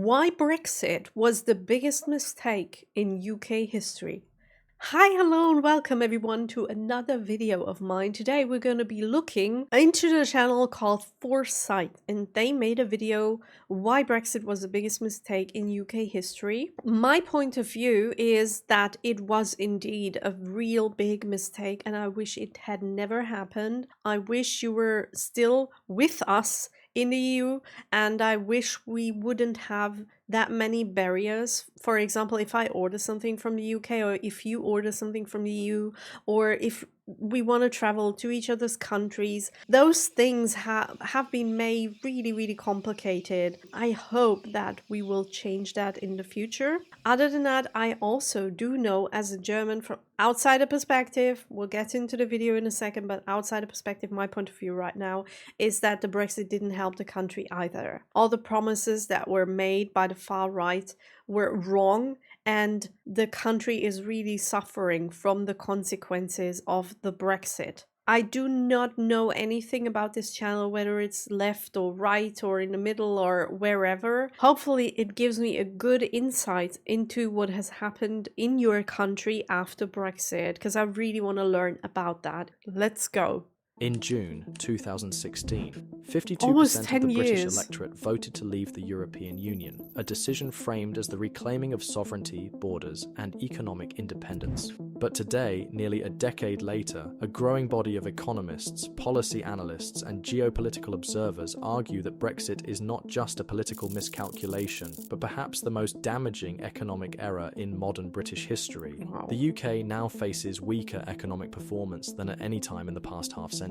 Why Brexit was the biggest mistake in UK history. Hi, hello, and welcome everyone to another video of mine. Today we're going to be looking into the channel called Foresight, and they made a video why Brexit was the biggest mistake in UK history. My point of view is that it was indeed a real big mistake, and I wish it had never happened. I wish you were still with us in the EU, and I wish we wouldn't have that many barriers. For example, if I order something from the UK, or if you order something from the EU, or if we want to travel to each other's countries, those things have been made really complicated. I hope that we will change that in the future. Other than that, I also do know, as a German, from outside perspective, we'll get into the video in a second, but outside perspective, my point of view right now is that the Brexit didn't help the country either. All the promises that were made by the far right were wrong, and the country is really suffering from the consequences of the Brexit. I do not know anything about this channel, whether it's left or right or in the middle or wherever. Hopefully it gives me a good insight into what has happened in your country after Brexit, because I really want to learn about that. Let's go. In June 2016, 52% Almost of 10 the British years. electorate voted to leave the European Union, a decision framed as the reclaiming of sovereignty, borders, and economic independence. But today, nearly a decade later, a growing body of economists, policy analysts, and geopolitical observers argue that Brexit is not just a political miscalculation, but perhaps the most damaging economic error in modern British history. Wow. The UK now faces weaker economic performance than at any time in the past half-century.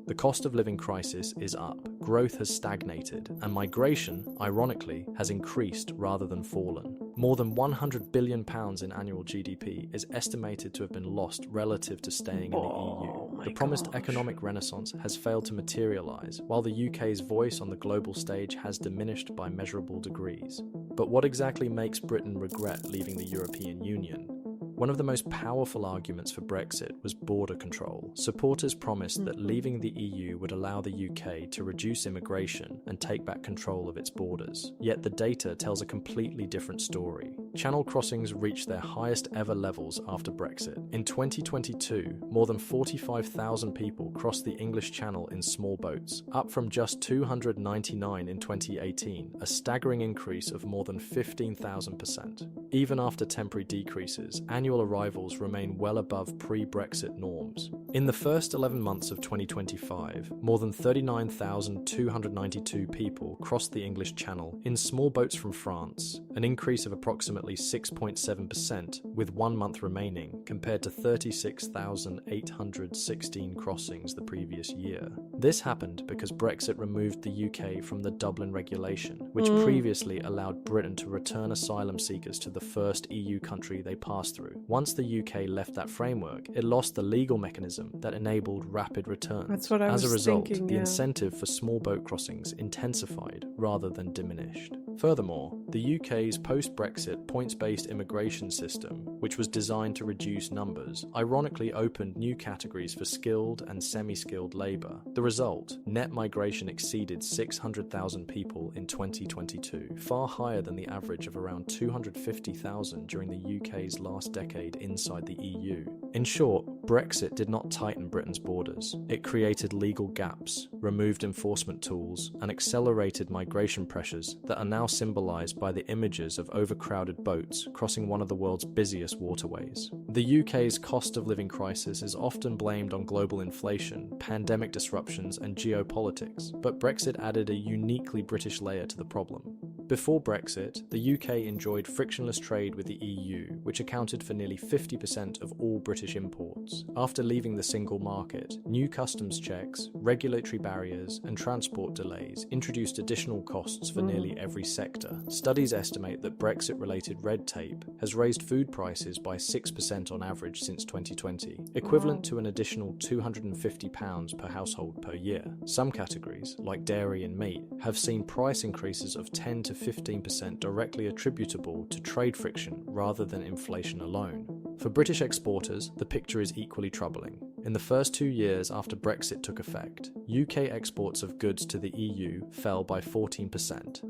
The cost of living crisis is up, growth has stagnated, and migration, ironically, has increased rather than fallen. More than £100 billion in annual GDP is estimated to have been lost relative to staying in the EU. The promised economic renaissance has failed to materialise, while the UK's voice on the global stage has diminished by measurable degrees. But what exactly makes Britain regret leaving the European Union? One of the most powerful arguments for Brexit was border control. Supporters promised that leaving the EU would allow the UK to reduce immigration and take back control of its borders. Yet the data tells a completely different story. Channel crossings reached their highest ever levels after Brexit. In 2022, more than 45,000 people crossed the English Channel in small boats, up from just 299 in 2018, a staggering increase of more than 15,000%. Even after temporary decreases, annual arrivals remain well above pre-Brexit norms. In the first 11 months of 2025, more than 39,292 people crossed the English Channel in small boats from France, an increase of approximately 6.7%, with 1 month remaining, compared to 36,816 crossings the previous year. This happened because Brexit removed the UK from the Dublin regulation, which previously allowed Britain to return asylum seekers to the first EU country they passed through. Once the UK left that framework, it lost the legal mechanism that enabled rapid returns. That's what I was As a result, thinking, the yeah. incentive for small boat crossings intensified rather than diminished. Furthermore, the UK's post-Brexit points-based immigration system, which was designed to reduce numbers, ironically opened new categories for skilled and semi-skilled labour. The result, net migration exceeded 600,000 people in 2022, far higher than the average of around 250,000 during the UK's last decade inside the EU. In short, Brexit did not tighten Britain's borders. It created legal gaps, removed enforcement tools, and accelerated migration pressures that are now symbolised by the images of overcrowded boats crossing one of the world's busiest waterways. The UK's cost of living crisis is often blamed on global inflation, pandemic disruptions, and geopolitics, but Brexit added a uniquely British layer to the problem. Before Brexit, the UK enjoyed frictionless trade with the EU, which accounted for nearly 50% of all British imports. After leaving the single market, new customs checks, regulatory barriers, and transport delays introduced additional costs for nearly every sector. Studies estimate that Brexit-related red tape has raised food prices by 6% on average since 2020, equivalent to an additional £250 per household per year. Some categories, like dairy and meat, have seen price increases of 10 to 15% directly attributable to trade friction rather than inflation alone. For British exporters, the picture is equally troubling. In the first 2 years after Brexit took effect, UK exports of goods to the EU fell by 14%.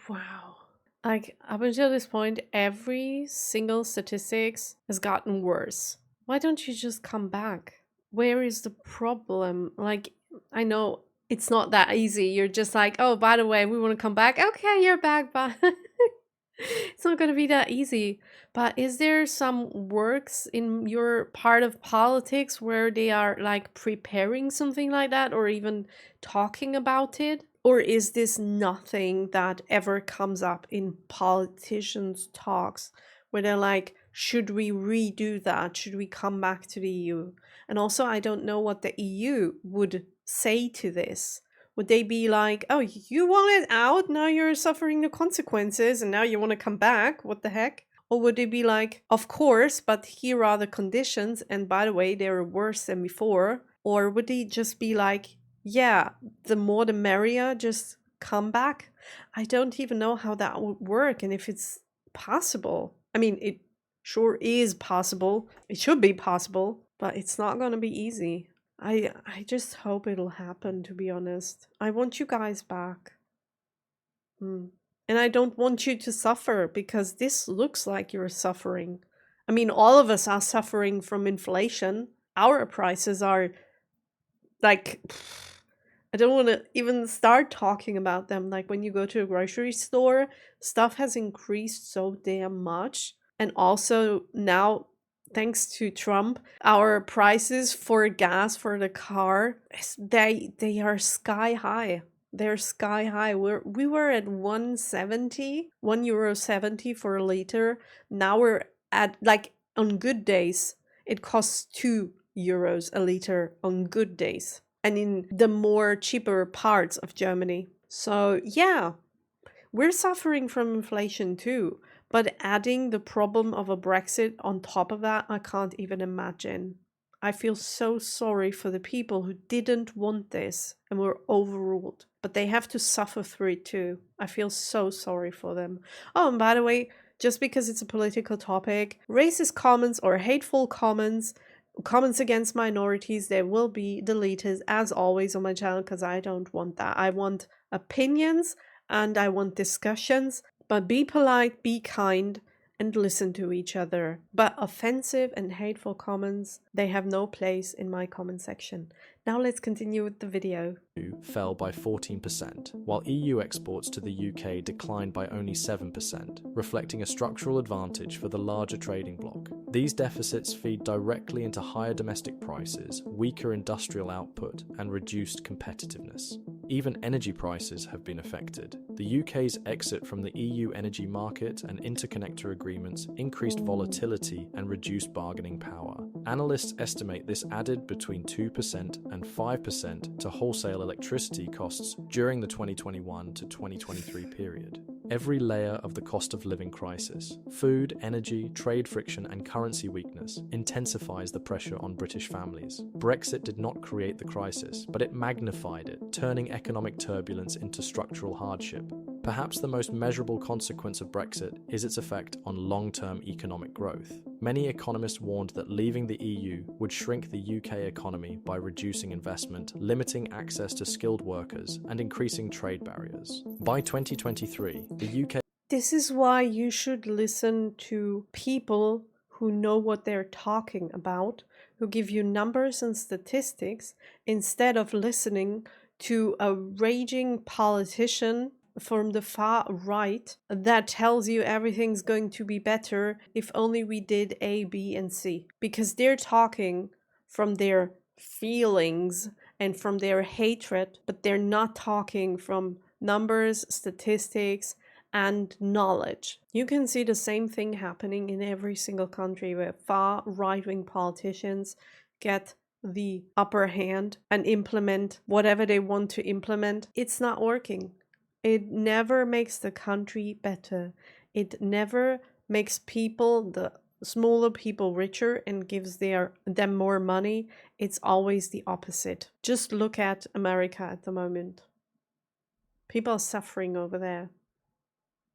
Wow. Like, up until this point, every single statistics has gotten worse. Why don't you just come back? Where is the problem? Like, I know it's not that easy. You're just like, oh, by the way, we want to come back. Okay, you're back, but it's not going to be that easy. But is there some works in your part of politics where they are like preparing something like that or even talking about it? Or is this nothing that ever comes up in politicians' talks where they're like, should we redo that? Should we come back to the EU? And also, I don't know what the EU would say to this. Would they be like, oh, you want it out? Now you're suffering the consequences and now you want to come back? What the heck? Or would they be like, of course, but here are the conditions. And by the way, they're worse than before. Or would they just be like, yeah, the more the merrier, just come back? I don't even know how that would work and if it's possible. I mean, it sure is possible. It should be possible, but it's not going to be easy. I just hope it'll happen, to be honest. I want you guys back. And I don't want you to suffer because this looks like you're suffering. I mean, all of us are suffering from inflation. Our prices are like, I don't want to even start talking about them. Like when you go to a grocery store, stuff has increased so damn much. And also now, thanks to Trump, our prices for gas for the car, they are sky high. They're sky high. We were at 170, €1.70 for a liter. Now we're at, like, on good days, it costs €2 a liter on good days. And in the more cheaper parts of Germany. So yeah, we're suffering from inflation too. But adding the problem of a Brexit on top of that, I can't even imagine. I feel so sorry for the people who didn't want this and were overruled. But they have to suffer through it too. I feel so sorry for them. Oh, and by the way, just because it's a political topic, racist comments or hateful comments against minorities, they will be deleted as always on my channel because I don't want that. I want opinions and I want discussions, but be polite, be kind, and listen to each other. But offensive and hateful comments, they have no place in my comment section. Now let's continue with the video. Fell by 14%, while EU exports to the UK declined by only 7%, reflecting a structural advantage for the larger trading bloc. These deficits feed directly into higher domestic prices, weaker industrial output, and reduced competitiveness. Even energy prices have been affected. The UK's exit from the EU energy market and interconnector agreements increased volatility and reduced bargaining power. Analysts estimate this added between 2% and 5% to wholesale electricity costs during the 2021 to 2023 period. Every layer of the cost of living crisis, food, energy, trade friction, and currency weakness intensifies the pressure on British families. Brexit did not create the crisis, but it magnified it, turning economic turbulence into structural hardship. Perhaps the most measurable consequence of Brexit is its effect on long-term economic growth. Many economists warned that leaving the EU would shrink the UK economy by reducing investment, limiting access to skilled workers, and increasing trade barriers. By 2023, the UK... This is why you should listen to people who know what they're talking about, who give you numbers and statistics, instead of listening to a raging politician from the far right that tells you everything's going to be better if only we did A, B, and C. Because they're talking from their feelings and from their hatred, but they're not talking from numbers, statistics, and knowledge. You can see the same thing happening in every single country where far right-wing politicians get the upper hand and implement whatever they want to implement. It's not working. It never makes the country better. It never makes people, the smaller people, richer and gives them more money. It's always the opposite. Just look at America at the moment. People are suffering over there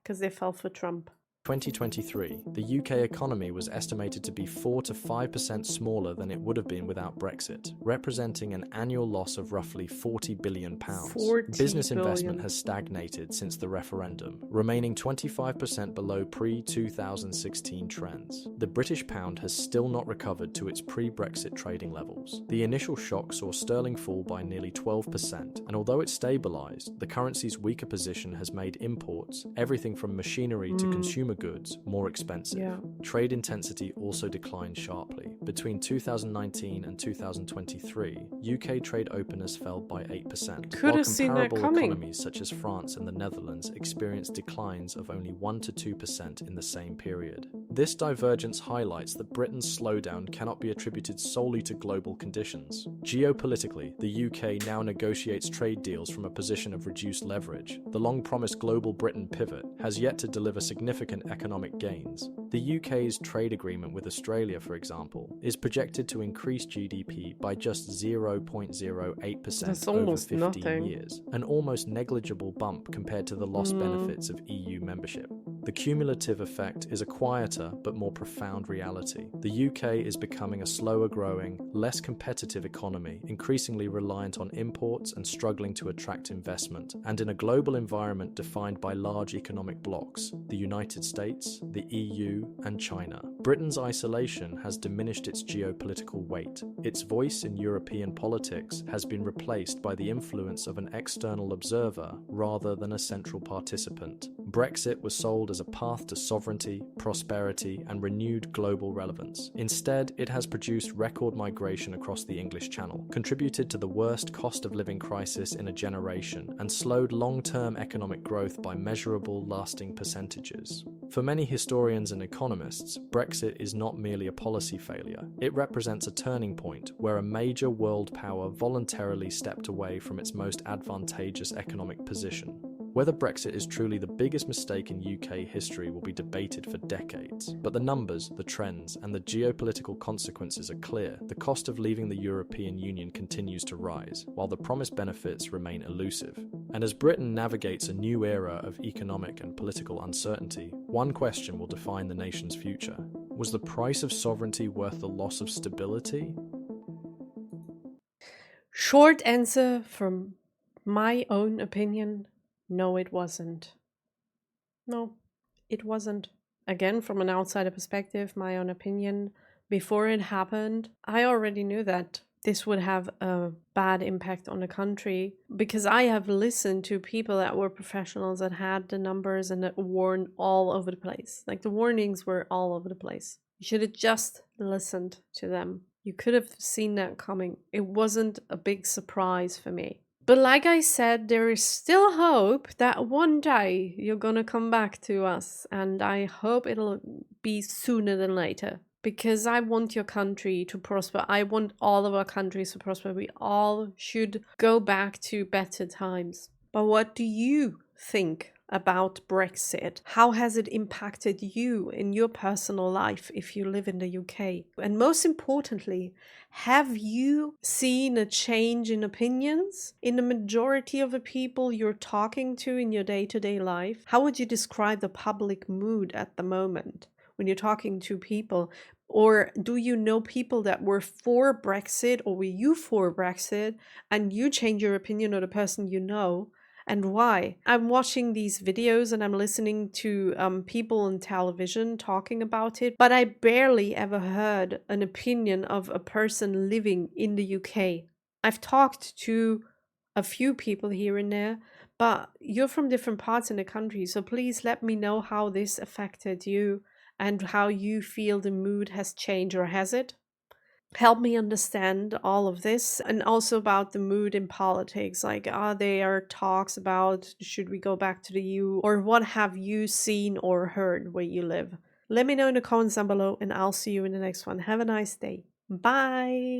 because they fell for Trump. 2023, the UK economy was estimated to be 4 to 5% smaller than it would have been without Brexit, representing an annual loss of roughly £40 billion. 40 Business investment billion. has stagnated since the referendum, remaining 25% below pre-2016 trends. The British pound has still not recovered to its pre-Brexit trading levels. The initial shock saw sterling fall by nearly 12%, and although it stabilised, the currency's weaker position has made imports, everything from machinery to consumer goods, more expensive. Yeah. Trade intensity also declined sharply. Between 2019 and 2023, UK trade openness fell by 8%, Could while have seen that comparable coming. economies such as France and the Netherlands experienced declines of only 1 to 2% in the same period. This divergence highlights that Britain's slowdown cannot be attributed solely to global conditions. Geopolitically, the UK now negotiates trade deals from a position of reduced leverage. The long-promised global Britain pivot has yet to deliver significant economic gains. The UK's trade agreement with Australia, for example, is projected to increase GDP by just 0.08% That's over almost 15 nothing. years, an almost negligible bump compared to the lost benefits of EU membership. The cumulative effect is a quieter but more profound reality. The UK is becoming a slower growing, less competitive economy, increasingly reliant on imports and struggling to attract investment, and in a global environment defined by large economic blocs, the United States, the EU, and China. Britain's isolation has diminished its geopolitical weight. Its voice in European politics has been replaced by the influence of an external observer rather than a central participant. Brexit was sold as a path to sovereignty, prosperity, and renewed global relevance. Instead, it has produced record migration across the English Channel, contributed to the worst cost of living crisis in a generation, and slowed long-term economic growth by measurable, lasting percentages. For many historians and economists, Brexit is not merely a policy failure. It represents a turning point where a major world power voluntarily stepped away from its most advantageous economic position. Whether Brexit is truly the biggest mistake in UK history will be debated for decades, but the numbers, the trends, and the geopolitical consequences are clear. The cost of leaving the European Union continues to rise, while the promised benefits remain elusive. And as Britain navigates a new era of economic and political uncertainty, one question will define the nation's future. Was the price of sovereignty worth the loss of stability? Short answer from my own opinion. No, it wasn't. No, it wasn't. Again, from an outsider perspective, my own opinion, before it happened, I already knew that this would have a bad impact on the country because I have listened to people that were professionals that had the numbers and that warned all over the place. Like the warnings were all over the place. You should have just listened to them. You could have seen that coming. It wasn't a big surprise for me. But like I said, there is still hope that one day you're gonna come back to us, and I hope it'll be sooner than later. Because I want your country to prosper. I want all of our countries to prosper. We all should go back to better times. But what do you think about Brexit? How has it impacted you in your personal life if you live in the UK? And most importantly, have you seen a change in opinions in the majority of the people you're talking to in your day-to-day life? How would you describe the public mood at the moment when you're talking to people? Or do you know people that were for Brexit, or were you for Brexit and you change your opinion of the person you know? And why? I'm watching these videos and I'm listening to people on television talking about it, but I barely ever heard an opinion of a person living in the UK. I've talked to a few people here and there, but you're from different parts in the country, so please let me know how this affected you and how you feel the mood has changed, or has it? Help me understand all of this, and also about the mood in politics. Like, are there talks about should we go back to the EU, or what have you seen or heard where you live? Let me know in the comments down below, and I'll see you in the next one. Have a nice day. Bye.